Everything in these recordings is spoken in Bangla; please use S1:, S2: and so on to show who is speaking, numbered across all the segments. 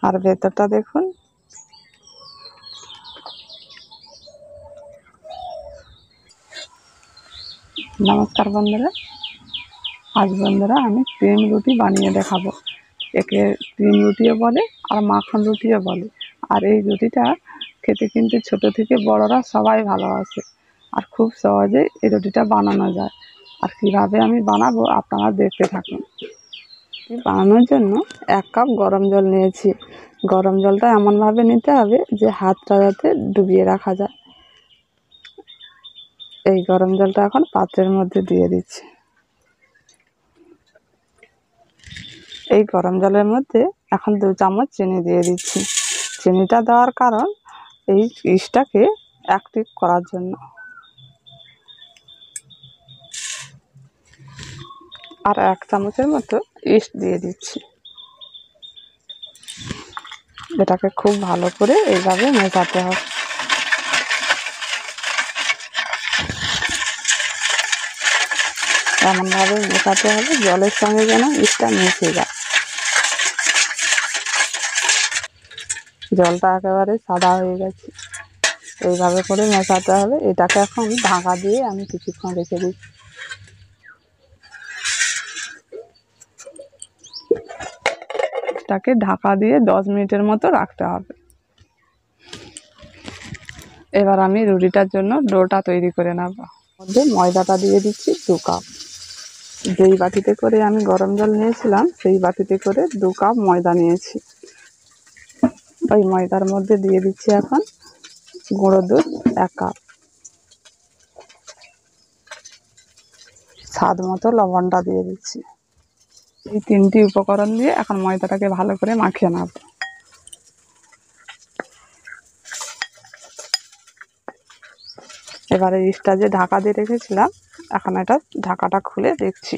S1: আর ভেতরটা দেখুন। নমস্কার বন্ধুরা, আজ বন্ধুরা আমি ক্রিম রুটি বানিয়ে দেখাবো। একে ক্রিম রুটিও বলে আর মাখন রুটিও বলে। আর এই রুটিটা খেতে কিন্তু ছোট থেকে বড়রা সবাই ভালোবাসে। আর খুব সহজে এই রুটিটা বানানো যায়। আর কিভাবে আমি বানাবো আপনারা দেখতে থাকুন। বানানোর জন্য 1 কাপ গরম জল নিয়েছি। গরম জলটা এমনভাবে নিতে হবে যে হাতটা যাতে ডুবিয়ে রাখা যায়। এই গরম জলটা এখন পাত্রের মধ্যে দিয়ে দিচ্ছি। এই গরম জলের মধ্যে এখন 2 চামচ চিনি দিয়ে দিচ্ছি। চিনিটা দেওয়ার কারণ এই ইস্টটাকে অ্যাক্টিভ করার জন্য। আর 1 চামচের মতো ইস্ট দিয়ে দিচ্ছি। এটাকে খুব ভালো করে এইভাবে মেশাতে হবে। এমনভাবে মেশাতে হবে জলের সঙ্গে যেন ইস্টটা মিশে যায়। জলটা একেবারে সাদা হয়ে গেছে। এইভাবে করে মেশাতে হবে। এটাকে এখন ঢাকা দিয়ে আমি কিছুক্ষণ রেখে দিচ্ছি। এটাকে ঢাকা দিয়ে 10 মিনিটের মতো রাখতে হবে। এবার আমি রুটিটার জন্য ডোটা তৈরি করে নেব। মধ্যে ময়দাটা দিয়ে দিচ্ছি 2 কাপ। যেই বাটিতে করে আমি গরম জল নিয়েছিলাম সেই বাটিতে করে 2 কাপ ময়দা নিয়েছি। ওই ময়দার মধ্যে দিয়ে দিচ্ছি এখন গুঁড়ো দুধ 1 কাপ। স্বাদ মতো লবণটা দিয়ে দিচ্ছি। এই 3টি উপকরণ দিয়ে এখন ময়দাটাকে ভালো করে মাখিয়ে নেব। এবারে ইস্টটা যে ঢাকা দিয়ে রেখেছিলাম এখন এটা ঢাকাটা খুলে দেখছি।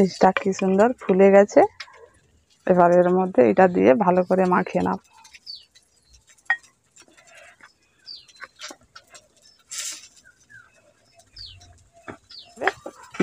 S1: ইস্টটা কি সুন্দর ফুলে গেছে। এবার এর মধ্যে এটা দিয়ে ভালো করে মাখিয়ে নেব।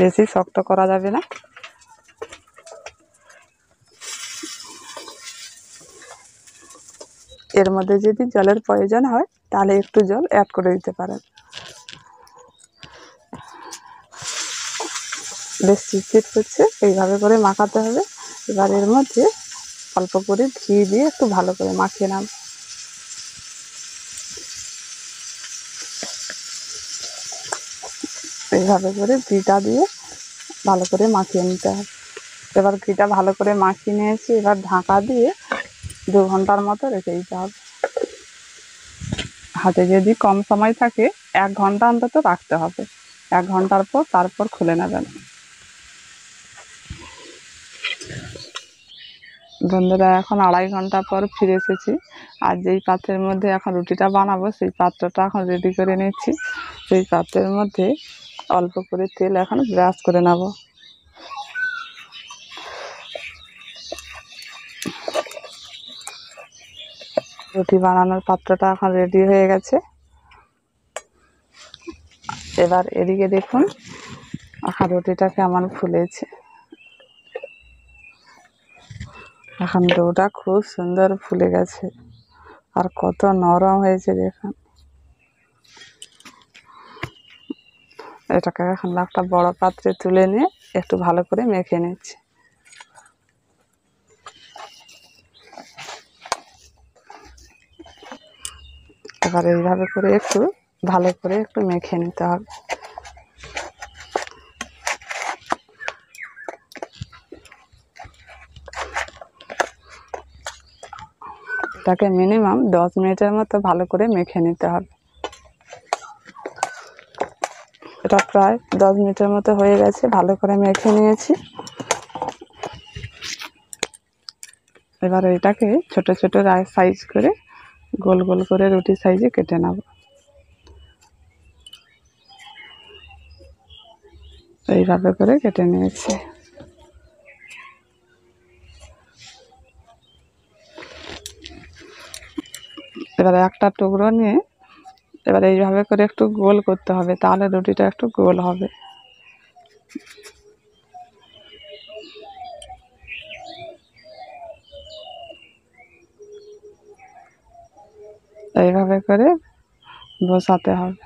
S1: বেশি শক্ত করা যাবে না। এর মধ্যে যদি জলের প্রয়োজন হয় তাহলে একটু জল অ্যাড করে দিতে পারেন। বেশ চিটচিট করছে, এইভাবে করে মাখাতে হবে। এবার এর মধ্যে অল্প করে ঘি দিয়ে একটু ভালো করে মাখিয়ে নেব। এইভাবে করে ঘিটা দিয়ে ভালো করে মাখিয়ে নিতে হবে। এবার ঘিটা ভালো করে মাখিয়ে নিয়েছি। এবার ঢাকা দিয়ে 2 ঘন্টার মতো রেখে দিতে হবে। হাতে যদি কম সময় থাকে 1 ঘন্টা অন্তত রাখতে হবে। 1 ঘন্টার পর তারপর খুলে নেবেন। বন্ধুরা এখন 2.5 ঘন্টা পর ফিরে এসেছি। আর যেই পাত্রের মধ্যে এখন রুটিটা বানাবো সেই পাত্রটা এখন রেডি করে নিচ্ছি। সেই পাত্রের মধ্যে অল্প করে তেল এখন ব্রাশ করে নেব। রুটি বানানোর পাত্রটা এখন রেডি হয়ে গেছে। এবার এদিকে দেখুন এখন রুটিটা কেমন ফুলেছে। এখন ডোটা খুব সুন্দর ফুলে গেছে আর কত নরম হয়েছে দেখুন। এটাকে এখন একটা বড় পাত্রে তুলে নিয়ে একটু ভালো করে মেখে নিচ্ছি। এবার এইভাবে করে একটু ভালো করে একটু মেখে নিতে হবে। এটাকে মিনিমাম 10 মিনিটের মতো ভালো করে মেখে নিতে হবে। এটা প্রায় 10 মিনিটের মতো হয়ে গেছে, ভালো করে মেখে নিয়েছি। এবার এটাকে ছোট ছোট সাইজ করে গোল গোল করে রুটি সাইজে কেটে নেব। এইভাবে করে কেটে নিয়েছি। এবার একটা টুকরো নিয়ে এবার এইভাবে করে একটু গোল করতে হবে, তাহলে রুটিটা একটু গোল হবে। এইভাবে করে বসাতে হবে।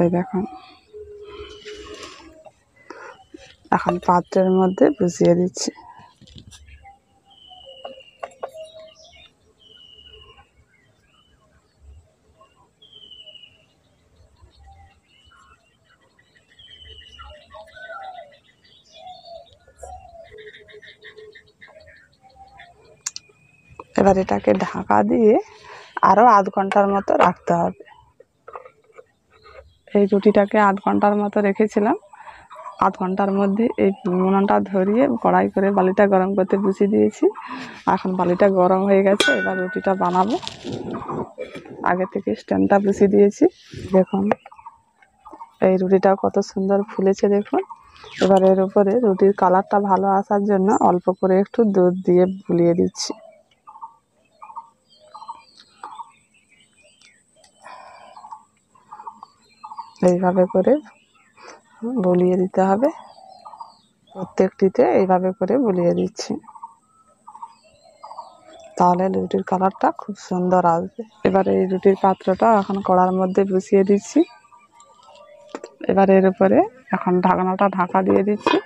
S1: এই দেখুন, এখন পাত্রের মধ্যে বসিয়ে দিচ্ছি। এবার এটাকে ঢাকা দিয়ে আরও আধ ঘন্টার মতো রাখতে হবে। এই রুটিটাকে আধ ঘন্টার মতো রেখেছিলাম। আধ ঘন্টার মধ্যে এই উনুনটা ধরিয়ে কড়াই করে বালিটা গরম করতে বসিয়ে দিয়েছি। এখন বালিটা গরম হয়ে গেছে, এবার রুটিটা বানাবো। আগে থেকে স্ট্যান্ডটা বসিয়ে দিয়েছি। দেখুন এই রুটিটা কত সুন্দর ফুলেছে দেখুন। এবার এর উপরে রুটির কালারটা ভালো আসার জন্য অল্প করে একটু দুধ দিয়ে বুলিয়ে দিচ্ছি। এইভাবে করে বুলিয়ে দিতে হবে। প্রত্যেকটিতে এইভাবে করে বুলিয়ে দিচ্ছি, তাহলে রুটির কালারটা খুব সুন্দর আসবে। এবার এই রুটির পাত্রটা এখন কড়ার মধ্যে বসিয়ে দিচ্ছি। এবার এর উপরে এখন ঢাকনাটা ঢাকা দিয়ে দিচ্ছি।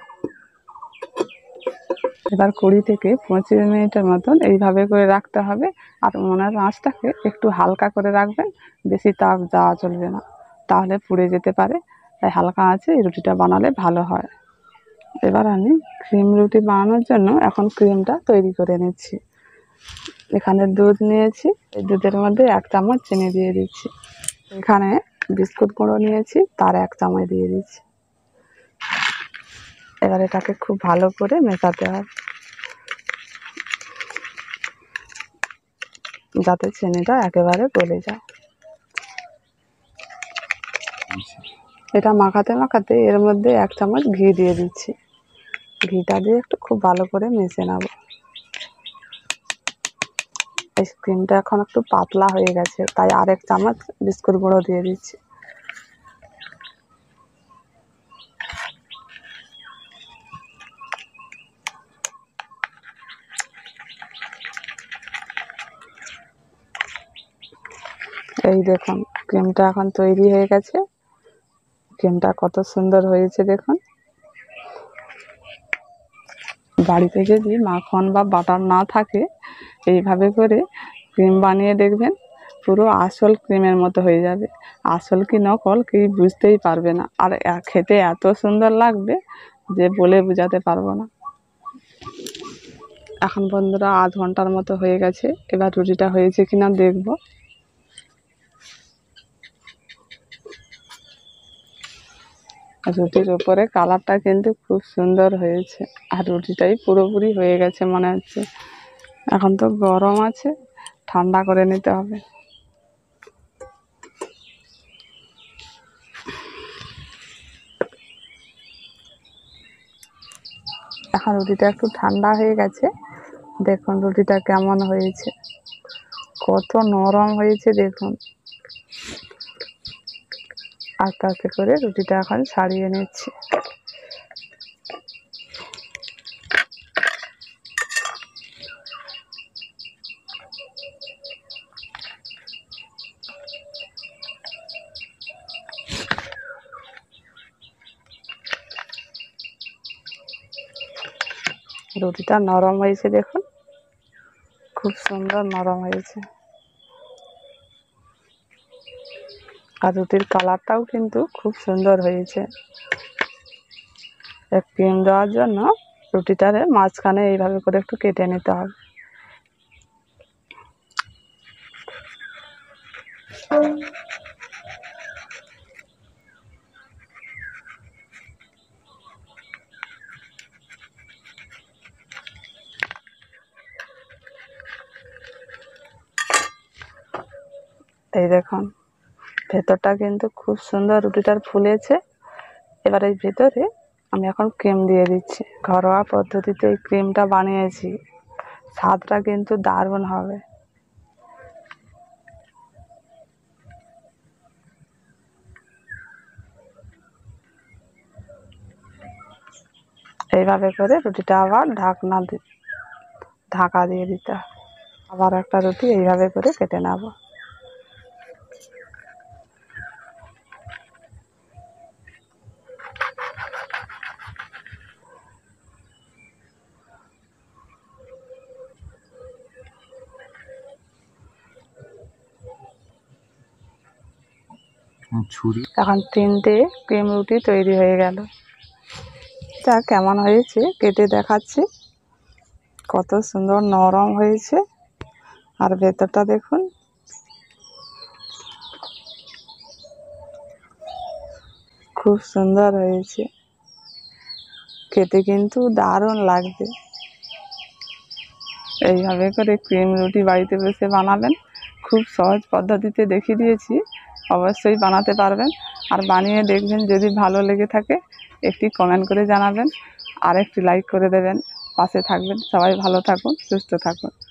S1: এবার 20 থেকে 25 মিনিটের মতন এইভাবে করে রাখতে হবে। আর উনুনের আঁচটাকে একটু হালকা করে রাখবেন, বেশি তাপ দেওয়া চলবে না, তাহলে পুড়ে যেতে পারে। তাই হালকা আঁচে এই রুটিটা বানালে ভালো হয়। এবার আমি ক্রিম রুটি বানানোর জন্য এখন ক্রিমটা তৈরি করে নিচ্ছি। এখানে দুধ নিয়েছি, এই দুধের মধ্যে 1 চামচ চিনি দিয়ে দিচ্ছি। এখানে বিস্কুট গুঁড়ো নিয়েছি, তার 1 চামচ দিয়ে দিচ্ছি। এবার এটাকে খুব ভালো করে মেশাতে হবে, যাতে চিনিটা একেবারে গলে যায়। এটা মাখাতে মাখাতে এর মধ্যে 1 চামচ ঘি দিয়ে দিচ্ছি। ঘিটা দিয়ে একটু খুব ভালো করে মিশে নেব। এই ক্রিমটা এখন একটু পাতলা হয়ে গেছে, তাই আর 1 চামচ বিস্কুট গুঁড়ো দিয়ে দিচ্ছি। এই দেখুন ক্রিমটা এখন তৈরি হয়ে গেছে। ক্রিমটা কত সুন্দর হয়েছে দেখুন। বাড়িতে যদি মাখন বা বাটার না থাকে, এইভাবে করে ক্রিম বানিয়ে দেখবেন, পুরো আসল ক্রিমের মতো হয়ে যাবে। আসল কি নকল কি বুঝতেই পারবে না, আর খেতে এত সুন্দর লাগবে যে বলে বোঝাতে পারবো না। এখন বন্ধুরা আধ ঘন্টার মতো হয়ে গেছে। এবার রুটিটা হয়েছে কিনা দেখব। রুটির উপরে কালারটা কিন্তু খুব সুন্দর হয়েছে, আর রুটিটাই পুরোপুরি হয়ে গেছে মনে হচ্ছে। এখন তো গরম আছে, ঠান্ডা করে নিতে হবে। এখন রুটিটা একটু ঠান্ডা হয়ে গেছে। দেখুন রুটিটা কেমন হয়েছে, কত নরম হয়েছে দেখুন। আস্তে আস্তে করে রুটিটা এখন ছাড়িয়ে নিচ্ছি। রুটিটা নরম হয়েছে দেখুন, খুব সুন্দর নরম হয়েছে। আর রুটির কালারটাও কিন্তু খুব সুন্দর হয়েছে। ক্রিম দেওয়ার জন্য রুটিটারে মাঝখানে এইভাবে করে একটু কেটে নিতে হবে। এই দেখুন ভেতরটা কিন্তু খুব সুন্দর রুটিটার ফুলেছে। এবার এই ভেতরে আমি এখন ক্রিম দিয়ে দিচ্ছি। ঘরোয়া পদ্ধতিতে এই ক্রিমটা বানিয়েছি, স্বাদটা কিন্তু দারুণ হবে। এইভাবে করে রুটিটা আবার ঢাকা দিয়ে দিতে হবে। আবার একটা রুটি এইভাবে করে কেটে নেব। এখন 3টে ক্রিম রুটি তৈরি হয়ে গেল। তা কেমন হয়েছে কেটে দেখাচ্ছি। কত সুন্দর নরম হয়েছে, আর ভেতরটা দেখুন। খুব সুন্দর হয়েছে, খেতে কিন্তু দারুণ লাগবে। এইভাবে করে ক্রিম রুটি বাড়িতে বসে বানাবেন। খুব সহজ পদ্ধতিতে দেখিয়ে দিয়েছি, অবশ্যই বানাতে পারবেন। আর বানিয়ে দেখবেন, যদি ভালো লেগে থাকে একটি কমেন্ট করে জানাবেন, আর একটি লাইক করে দেবেন। পাশে থাকবেন। সবাই ভালো থাকুন, সুস্থ থাকুন।